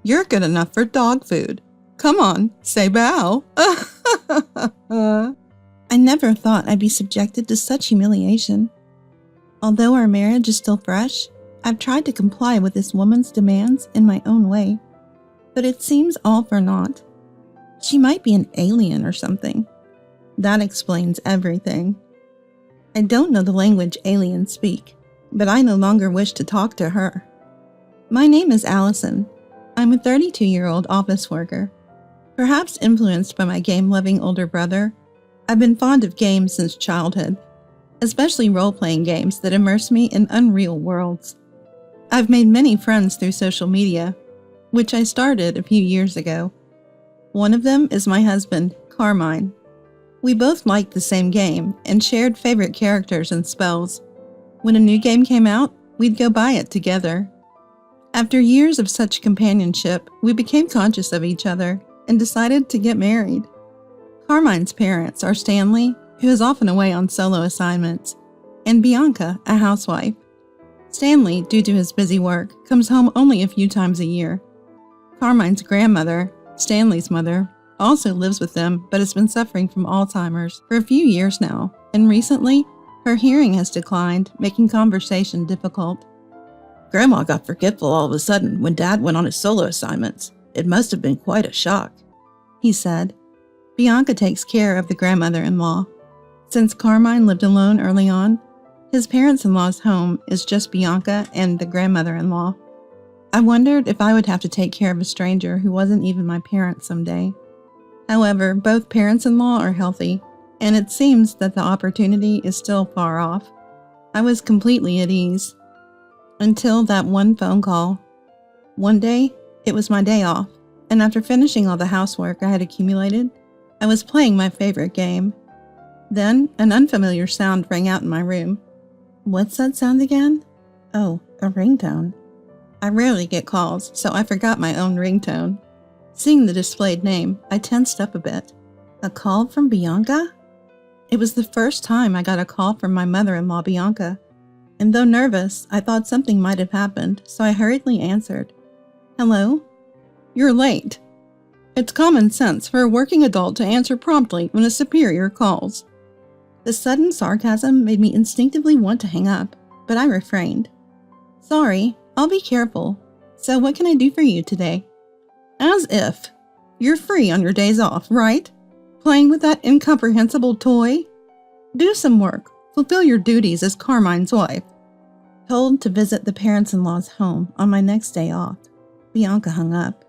You're good enough for dog food. Come on, say bow. I never thought I'd be subjected to such humiliation. Although our marriage is still fresh, I've tried to comply with this woman's demands in my own way. But it seems all for naught. She might be an alien or something. That explains everything. I don't know the language aliens speak, but I no longer wish to talk to her. My name is Allison. I'm a 32-year-old office worker. Perhaps influenced by my game-loving older brother, I've been fond of games since childhood, especially role-playing games that immerse me in unreal worlds. I've made many friends through social media, which I started a few years ago. One of them is my husband, Carmine. We both liked the same game and shared favorite characters and spells. When a new game came out, we'd go buy it together. After years of such companionship, we became conscious of each other and decided to get married. Carmine's parents are Stanley, who is often away on solo assignments, and Bianca, a housewife. Stanley, due to his busy work, comes home only a few times a year. Carmine's grandmother, Stanley's mother, also lives with them but has been suffering from Alzheimer's for a few years now, and recently, her hearing has declined, making conversation difficult. Grandma got forgetful all of a sudden when Dad went on his solo assignments. It must have been quite a shock, he said. Bianca takes care of the grandmother-in-law. Since Carmine lived alone early on, his parents-in-law's home is just Bianca and the grandmother-in-law. I wondered if I would have to take care of a stranger who wasn't even my parents someday. However, both parents-in-law are healthy, and it seems that the opportunity is still far off. I was completely at ease. Until that one phone call. One day, it was my day off, and after finishing all the housework I had accumulated, I was playing my favorite game. Then, an unfamiliar sound rang out in my room. What's that sound again? Oh, a ringtone. I rarely get calls, so I forgot my own ringtone. Seeing the displayed name, I tensed up a bit. A call from Bianca? It was the first time I got a call from my mother-in-law, Bianca. And though nervous, I thought something might have happened, so I hurriedly answered. Hello? You're late. It's common sense for a working adult to answer promptly when a superior calls. The sudden sarcasm made me instinctively want to hang up, but I refrained. Sorry, I'll be careful. So what can I do for you today? As if. You're free on your days off, right? Playing with that incomprehensible toy? Do some work. Fulfill your duties as Carmine's wife. Told to visit the parents-in-law's home on my next day off, Bianca hung up.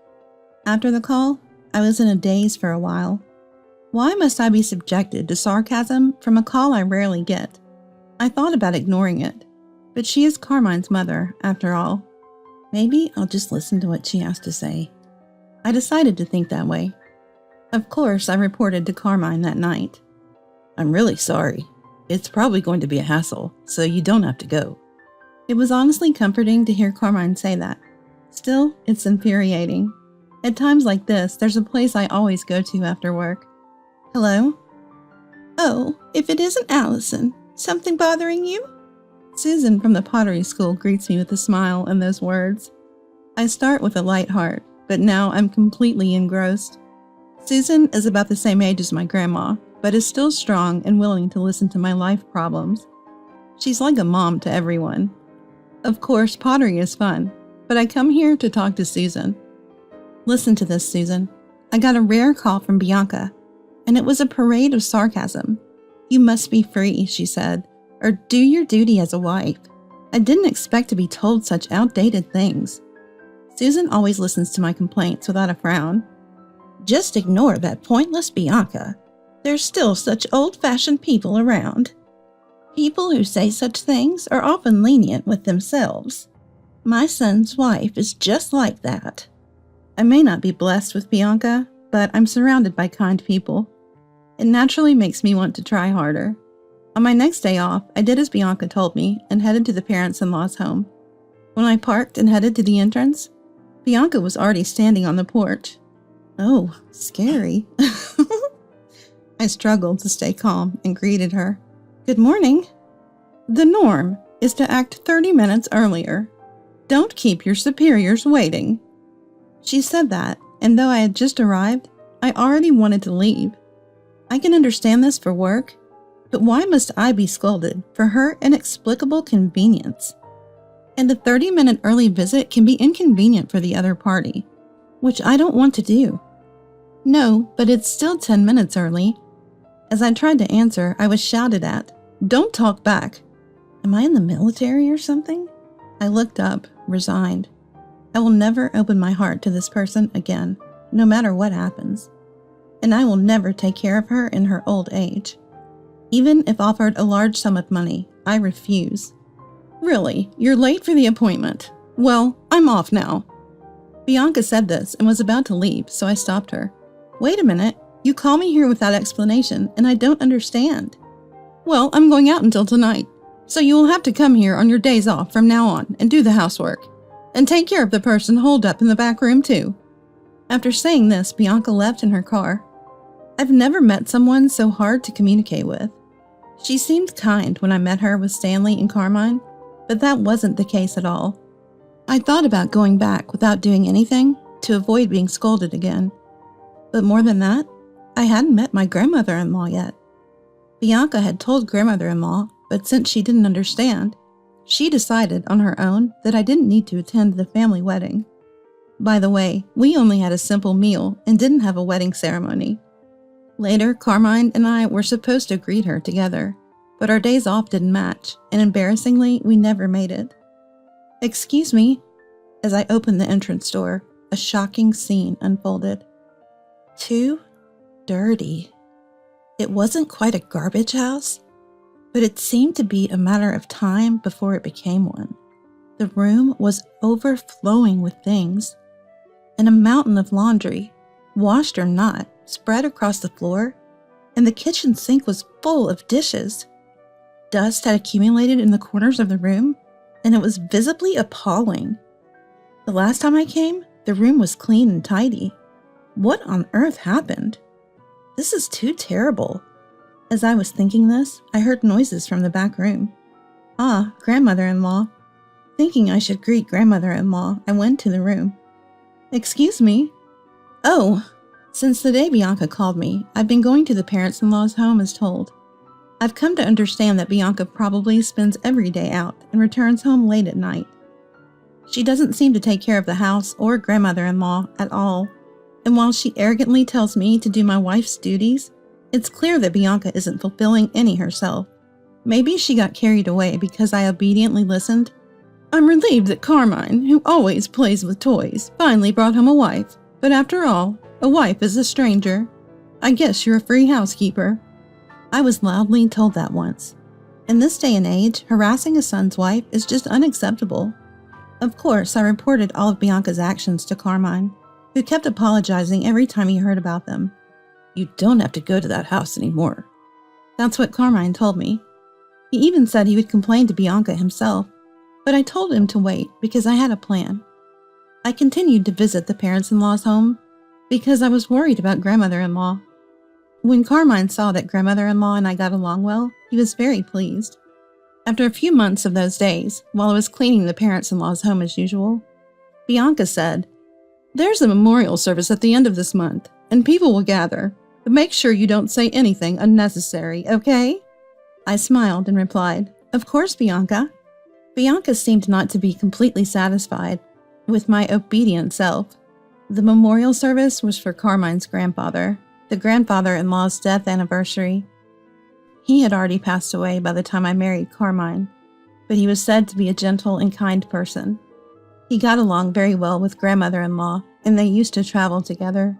After the call, I was in a daze for a while. Why must I be subjected to sarcasm from a call I rarely get? I thought about ignoring it, but she is Carmine's mother, after all. Maybe I'll just listen to what she has to say. I decided to think that way. Of course, I reported to Carmine that night. I'm really sorry. It's probably going to be a hassle, so you don't have to go. It was honestly comforting to hear Carmine say that. Still, it's infuriating. At times like this, there's a place I always go to after work. Hello? Oh, if it isn't Allison, something bothering you? Susan from the pottery school greets me with a smile and those words. I start with a light heart, but now I'm completely engrossed. Susan is about the same age as my grandma, but is still strong and willing to listen to my life problems. She's like a mom to everyone. Of course, pottery is fun, but I come here to talk to Susan. Listen to this, Susan. I got a rare call from Bianca, and it was a parade of sarcasm. You must be free, she said, or do your duty as a wife. I didn't expect to be told such outdated things. Susan always listens to my complaints without a frown. Just ignore that pointless Bianca. There's still such old-fashioned people around. People who say such things are often lenient with themselves. My son's wife is just like that. I may not be blessed with Bianca, but I'm surrounded by kind people. It naturally makes me want to try harder. On my next day off, I did as Bianca told me and headed to the parents-in-law's home. When I parked and headed to the entrance, Bianca was already standing on the porch. Oh, scary. I struggled to stay calm and greeted her. Good morning. The norm is to act 30 minutes earlier. Don't keep your superiors waiting. She said that, and though I had just arrived, I already wanted to leave. I can understand this for work, but why must I be scolded for her inexplicable convenience? And a 30-minute early visit can be inconvenient for the other party, which I don't want to do. No, but it's still 10 minutes early. As I tried to answer, I was shouted at. Don't talk back. Am I in the military or something? I looked up, resigned. I will never open my heart to this person again, no matter what happens. And I will never take care of her in her old age. Even if offered a large sum of money, I refuse. Really, you're late for the appointment. Well, I'm off now. Bianca said this and was about to leave, so I stopped her. Wait a minute, you call me here without explanation, and I don't understand. Well, I'm going out until tonight, so you will have to come here on your days off from now on and do the housework. And take care of the person holed up in the back room, too. After saying this, Bianca left in her car. I've never met someone so hard to communicate with. She seemed kind when I met her with Stanley and Carmine, but that wasn't the case at all. I thought about going back without doing anything to avoid being scolded again. But more than that, I hadn't met my grandmother-in-law yet. Bianca had told grandmother-in-law, but since she didn't understand, she decided on her own that I didn't need to attend the family wedding. By the way, we only had a simple meal and didn't have a wedding ceremony. Later, Carmine and I were supposed to greet her together, but our days off didn't match, and embarrassingly, we never made it. Excuse me. As I opened the entrance door, a shocking scene unfolded. Too dirty. It wasn't quite a garbage house, but it seemed to be a matter of time before it became one. The room was overflowing with things, and a mountain of laundry, washed or not, spread across the floor, and the kitchen sink was full of dishes. Dust had accumulated in the corners of the room, and it was visibly appalling. The last time I came, the room was clean and tidy. What on earth happened? This is too terrible. As I was thinking this, I heard noises from the back room. Ah, grandmother-in-law. Thinking I should greet grandmother-in-law, I went to the room. Excuse me. Oh, since the day Bianca called me, I've been going to the parents-in-law's home as told. I've come to understand that Bianca probably spends every day out and returns home late at night. She doesn't seem to take care of the house or grandmother-in-law at all, and while she arrogantly tells me to do my wife's duties, it's clear that Bianca isn't fulfilling any herself. Maybe she got carried away because I obediently listened. I'm relieved that Carmine, who always plays with toys, finally brought home a wife, but after all, a wife is a stranger. I guess you're a free housekeeper. I was loudly told that once. In this day and age, harassing a son's wife is just unacceptable. Of course, I reported all of Bianca's actions to Carmine, who kept apologizing every time he heard about them. You don't have to go to that house anymore. That's what Carmine told me. He even said he would complain to Bianca himself, but I told him to wait because I had a plan. I continued to visit the parents-in-law's home because I was worried about grandmother-in-law. When Carmine saw that grandmother-in-law and I got along well, he was very pleased. After a few months of those days, while I was cleaning the parents-in-law's home as usual, Bianca said, There's a memorial service at the end of this month, and people will gather, but make sure you don't say anything unnecessary, okay? I smiled and replied, Of course, Bianca. Bianca seemed not to be completely satisfied with my obedient self. The memorial service was for Carmine's grandfather, the grandfather-in-law's death anniversary. He had already passed away by the time I married Carmine, but he was said to be a gentle and kind person. He got along very well with grandmother-in-law, and they used to travel together.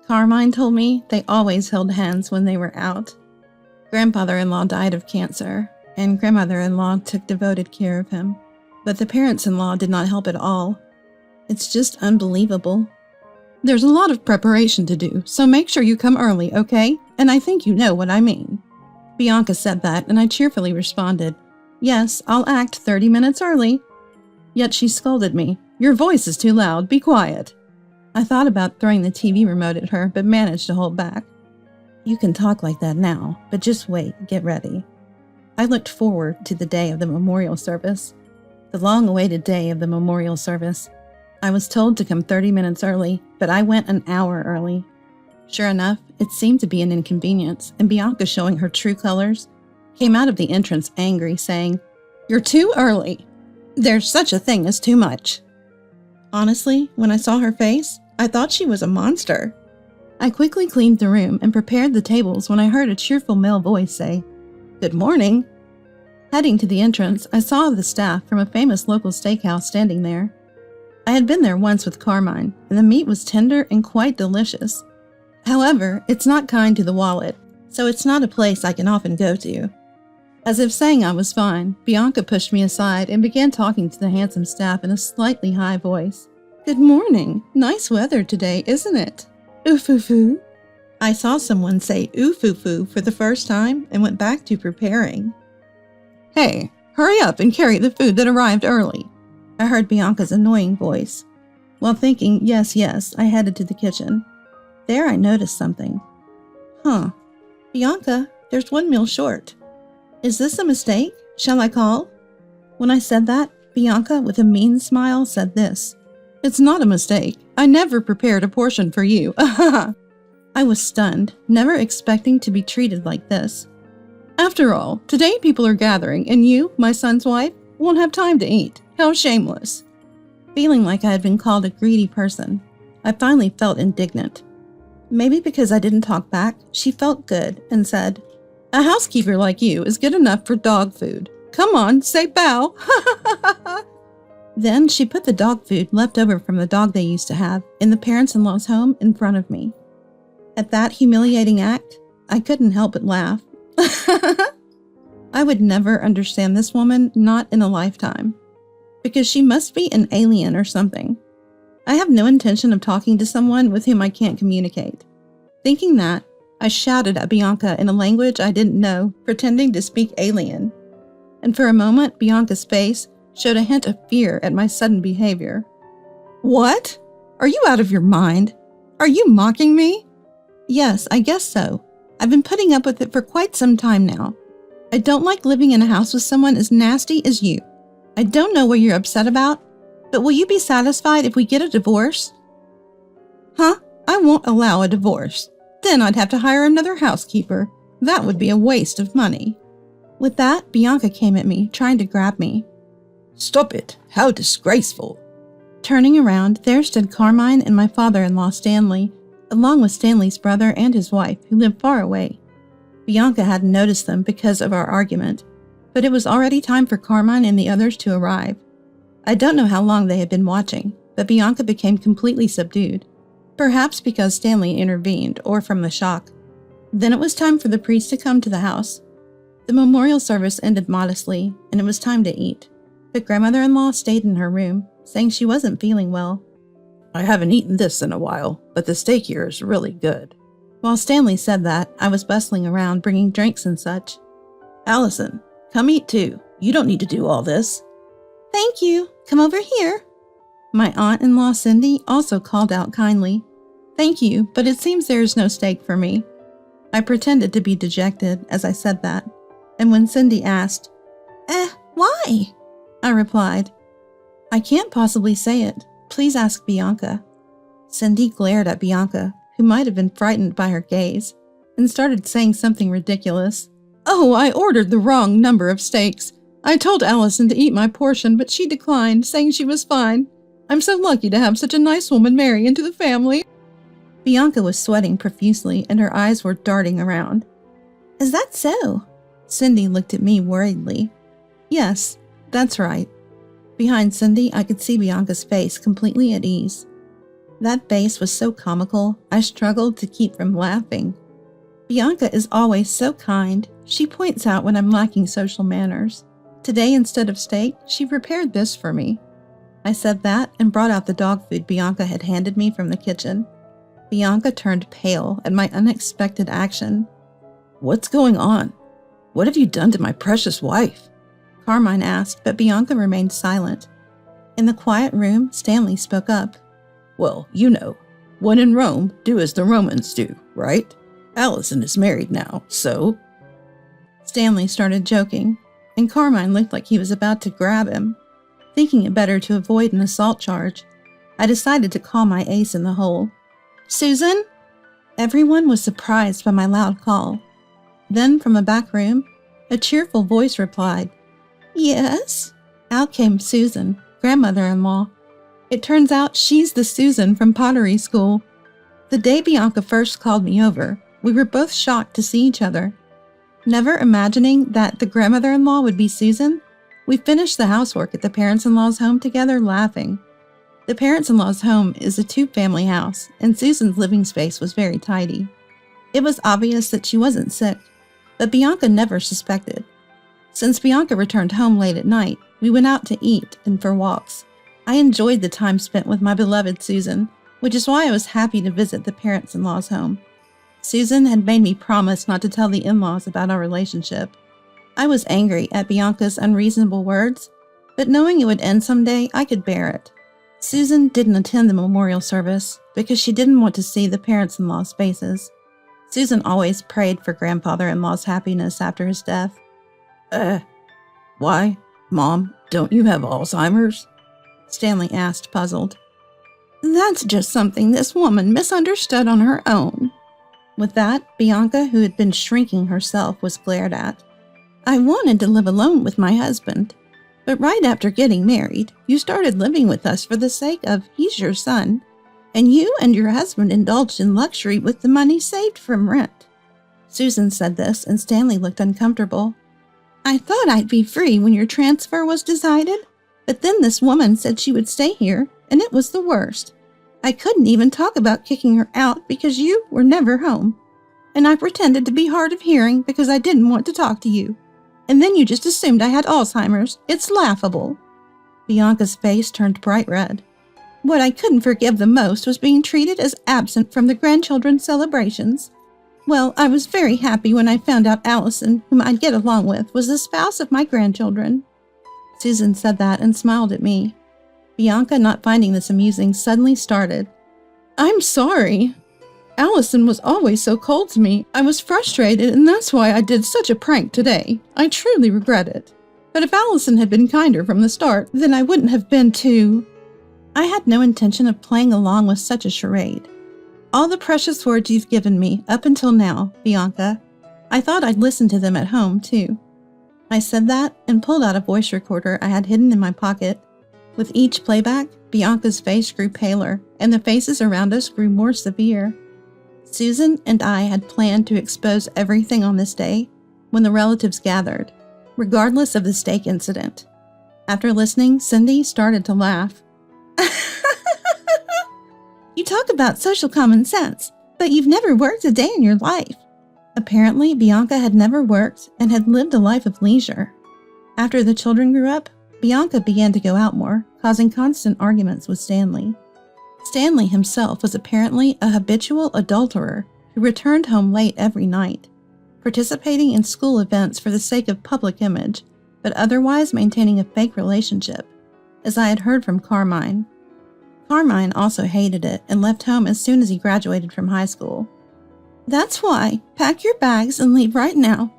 Carmine told me they always held hands when they were out. Grandfather-in-law died of cancer, and grandmother-in-law took devoted care of him. But the parents-in-law did not help at all. It's just unbelievable. There's a lot of preparation to do, so make sure you come early, okay? And I think you know what I mean. Bianca said that, and I cheerfully responded, Yes, I'll act 30 minutes early. Yet she scolded me. Your voice is too loud, be quiet. I thought about throwing the TV remote at her, but managed to hold back. You can talk like that now, but just wait, get ready. I looked forward to the day of the memorial service. The long-awaited day of the memorial service. I was told to come 30 minutes early, but I went an hour early. Sure enough, it seemed to be an inconvenience, and Bianca, showing her true colors, came out of the entrance angry, saying, "You're too early. There's such a thing as too much." Honestly, when I saw her face, I thought she was a monster. I quickly cleaned the room and prepared the tables when I heard a cheerful male voice say, "Good morning." Heading to the entrance, I saw the staff from a famous local steakhouse standing there. I had been there once with Carmine, and the meat was tender and quite delicious. However, it's not kind to the wallet, so it's not a place I can often go to. As if saying I was fine, Bianca pushed me aside and began talking to the handsome staff in a slightly high voice. "Good morning. Nice weather today, isn't it? Ooh-foo-foo." I saw someone say ooh-foo-foo for the first time and went back to preparing. "Hey, hurry up and carry the food that arrived early," I heard Bianca's annoying voice. While thinking, yes, I headed to the kitchen. There I noticed something. Bianca, there's one meal short. Is this a mistake? Shall I call? When I said that, Bianca, with a mean smile, said this. "It's not a mistake. I never prepared a portion for you." I was stunned, never expecting to be treated like this. "After all, today people are gathering, and you, my son's wife, won't have time to eat. How shameless." Feeling like I had been called a greedy person, I finally felt indignant. Maybe because I didn't talk back, she felt good and said, "A housekeeper like you is good enough for dog food. Come on, say bow." Then she put the dog food left over from the dog they used to have in the parents-in-law's home in front of me. At that humiliating act, I couldn't help but laugh. I would never understand this woman, not in a lifetime. Because she must be an alien or something. I have no intention of talking to someone with whom I can't communicate. Thinking that, I shouted at Bianca in a language I didn't know, pretending to speak alien. And for a moment, Bianca's face showed a hint of fear at my sudden behavior. "What? Are you out of your mind? Are you mocking me?" "Yes, I guess so. I've been putting up with it for quite some time now. I don't like living in a house with someone as nasty as you. I don't know what you're upset about, but will you be satisfied if we get a divorce?" I won't allow a divorce. Then I'd have to hire another housekeeper. That would be a waste of money. With that, Bianca came at me, trying to grab me. "Stop it! How disgraceful!" Turning around, there stood Carmine and my father-in-law Stanley, along with Stanley's brother and his wife, who lived far away. Bianca hadn't noticed them because of our argument, but it was already time for Carmine and the others to arrive. I don't know how long they had been watching, but Bianca became completely subdued, perhaps because Stanley intervened or from the shock. Then it was time for the priest to come to the house. The memorial service ended modestly, and it was time to eat, but grandmother-in-law stayed in her room, saying she wasn't feeling well. "I haven't eaten this in a while, but the steak here is really good." While Stanley said that, I was bustling around, bringing drinks and such. "Allison, come eat too. You don't need to do all this." "Thank you. Come over here." My aunt-in-law Cindy also called out kindly. "Thank you, but it seems there is no steak for me." I pretended to be dejected as I said that, and when Cindy asked, why?" I replied, "I can't possibly say it. Please ask Bianca." Cindy glared at Bianca, who might have been frightened by her gaze, and started saying something ridiculous. "Oh, I ordered the wrong number of steaks. I told Allison to eat my portion, but she declined, saying she was fine. I'm so lucky to have such a nice woman marry into the family." Bianca was sweating profusely, and her eyes were darting around. "Is that so?" Cindy looked at me worriedly. "Yes, that's right." Behind Cindy, I could see Bianca's face completely at ease. That face was so comical, I struggled to keep from laughing. Bianca is always so kind. She points out when I'm lacking social manners. Today, instead of steak, she prepared this for me. I said that and brought out the dog food Bianca had handed me from the kitchen. Bianca turned pale at my unexpected action. "What's going on? What have you done to my precious wife?" Carmine asked, but Bianca remained silent. In the quiet room, Stanley spoke up. "Well, you know, when in Rome, do as the Romans do, right? Allison is married now, so—" Stanley started joking, and Carmine looked like he was about to grab him. Thinking it better to avoid an assault charge, I decided to call my ace in the hole. "Susan?" Everyone was surprised by my loud call. Then, from a back room, a cheerful voice replied, "Yes?" Out came Susan, grandmother-in-law. It turns out she's the Susan from pottery school. The day Bianca first called me over, we were both shocked to see each other. Never imagining that the grandmother-in-law would be Susan, we finished the housework at the parents-in-law's home together laughing. The parents-in-law's home is a two-family house, and Susan's living space was very tidy. It was obvious that she wasn't sick, but Bianca never suspected. Since Bianca returned home late at night, we went out to eat and for walks. I enjoyed the time spent with my beloved Susan, which is why I was happy to visit the parents-in-law's home. Susan had made me promise not to tell the in-laws about our relationship. I was angry at Bianca's unreasonable words, but knowing it would end someday, I could bear it. Susan didn't attend the memorial service because she didn't want to see the parents-in-law's faces. Susan always prayed for grandfather-in-law's happiness after his death. Why, Mom, don't you have Alzheimer's?" Stanley asked, puzzled. "That's just something this woman misunderstood on her own." With that, Bianca, who had been shrinking herself, was glared at. "I wanted to live alone with my husband, but right after getting married, you started living with us for the sake of he's your son, and you and your husband indulged in luxury with the money saved from rent." Susan said this, and Stanley looked uncomfortable. "I thought I'd be free when your transfer was decided, but then this woman said she would stay here, and it was the worst. I couldn't even talk about kicking her out because you were never home. And I pretended to be hard of hearing because I didn't want to talk to you. And then you just assumed I had Alzheimer's. It's laughable." Bianca's face turned bright red. "What I couldn't forgive the most was being treated as absent from the grandchildren's celebrations. Well, I was very happy when I found out Allison, whom I'd get along with, was the spouse of my grandchildren." Susan said that and smiled at me. Bianca, not finding this amusing, suddenly started. "I'm sorry. Allison was always so cold to me. I was frustrated, and that's why I did such a prank today. I truly regret it. But if Allison had been kinder from the start, then I wouldn't have been too—" I had no intention of playing along with such a charade. "All the precious words you've given me up until now, Bianca, I thought I'd listen to them at home, too." I said that and pulled out a voice recorder I had hidden in my pocket. With each playback, Bianca's face grew paler, and the faces around us grew more severe. Susan and I had planned to expose everything on this day when the relatives gathered, regardless of the steak incident. After listening, Cindy started to laugh. "You talk about social common sense, but you've never worked a day in your life." Apparently, Bianca had never worked and had lived a life of leisure. After the children grew up, Bianca began to go out more, causing constant arguments with Stanley. Stanley himself was apparently a habitual adulterer who returned home late every night, participating in school events for the sake of public image, but otherwise maintaining a fake relationship, as I had heard from Carmine. Carmine also hated it and left home as soon as he graduated from high school. "That's why, pack your bags and leave right now.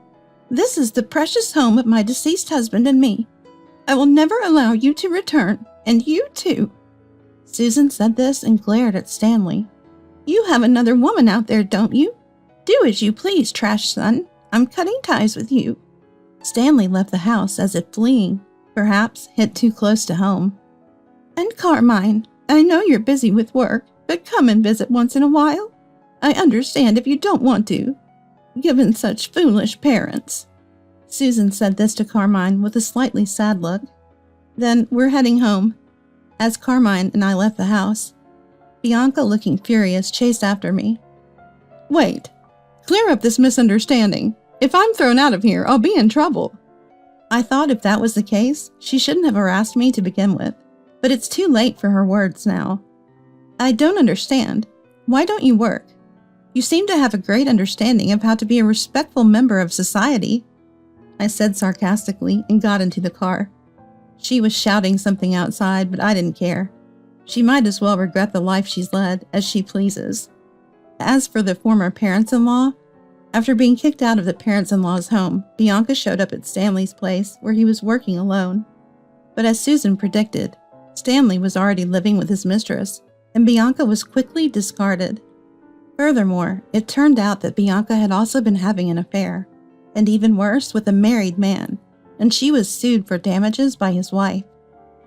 This is the precious home of my deceased husband and me. I will never allow you to return, and you too." Susan said this and glared at Stanley. "You have another woman out there, don't you? Do as you please, trash son. I'm cutting ties with you." Stanley left the house as if fleeing, perhaps hit too close to home. "And Carmine, I know you're busy with work, but come and visit once in a while. I understand if you don't want to, given such foolish parents." Susan said this to Carmine with a slightly sad look. "Then we're heading home." As Carmine and I left the house, Bianca, looking furious, chased after me. "Wait, clear up this misunderstanding. If I'm thrown out of here, I'll be in trouble." I thought if that was the case, she shouldn't have harassed me to begin with, but it's too late for her words now. "I don't understand. Why don't you work? You seem to have a great understanding of how to be a respectful member of society," I said sarcastically and got into the car. She was shouting something outside, but I didn't care. She might as well regret the life she's led as she pleases. As for the former parents-in-law, after being kicked out of the parents-in-law's home, Bianca showed up at Stanley's place where he was working alone. But as Susan predicted, Stanley was already living with his mistress, and Bianca was quickly discarded. Furthermore, it turned out that Bianca had also been having an affair, and even worse, with a married man, and she was sued for damages by his wife.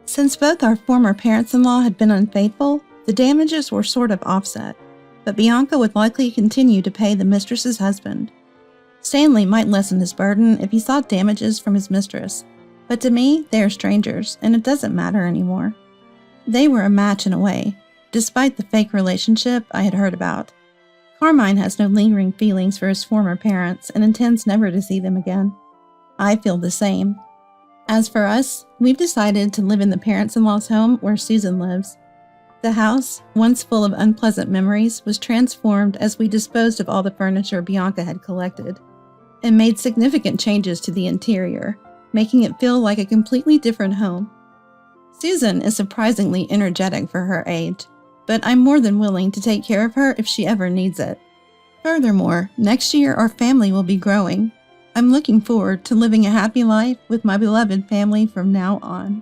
Since both our former parents-in-law had been unfaithful, the damages were sort of offset, but Bianca would likely continue to pay the mistress's husband. Stanley might lessen his burden if he sought damages from his mistress, but to me, they are strangers, and it doesn't matter anymore. They were a match in a way, despite the fake relationship I had heard about. Carmine has no lingering feelings for his former parents and intends never to see them again. I feel the same. As for us, we've decided to live in the parents-in-law's home where Susan lives. The house, once full of unpleasant memories, was transformed as we disposed of all the furniture Bianca had collected, and made significant changes to the interior, making it feel like a completely different home. Susan is surprisingly energetic for her age, but I'm more than willing to take care of her if she ever needs it. Furthermore, next year our family will be growing. I'm looking forward to living a happy life with my beloved family from now on.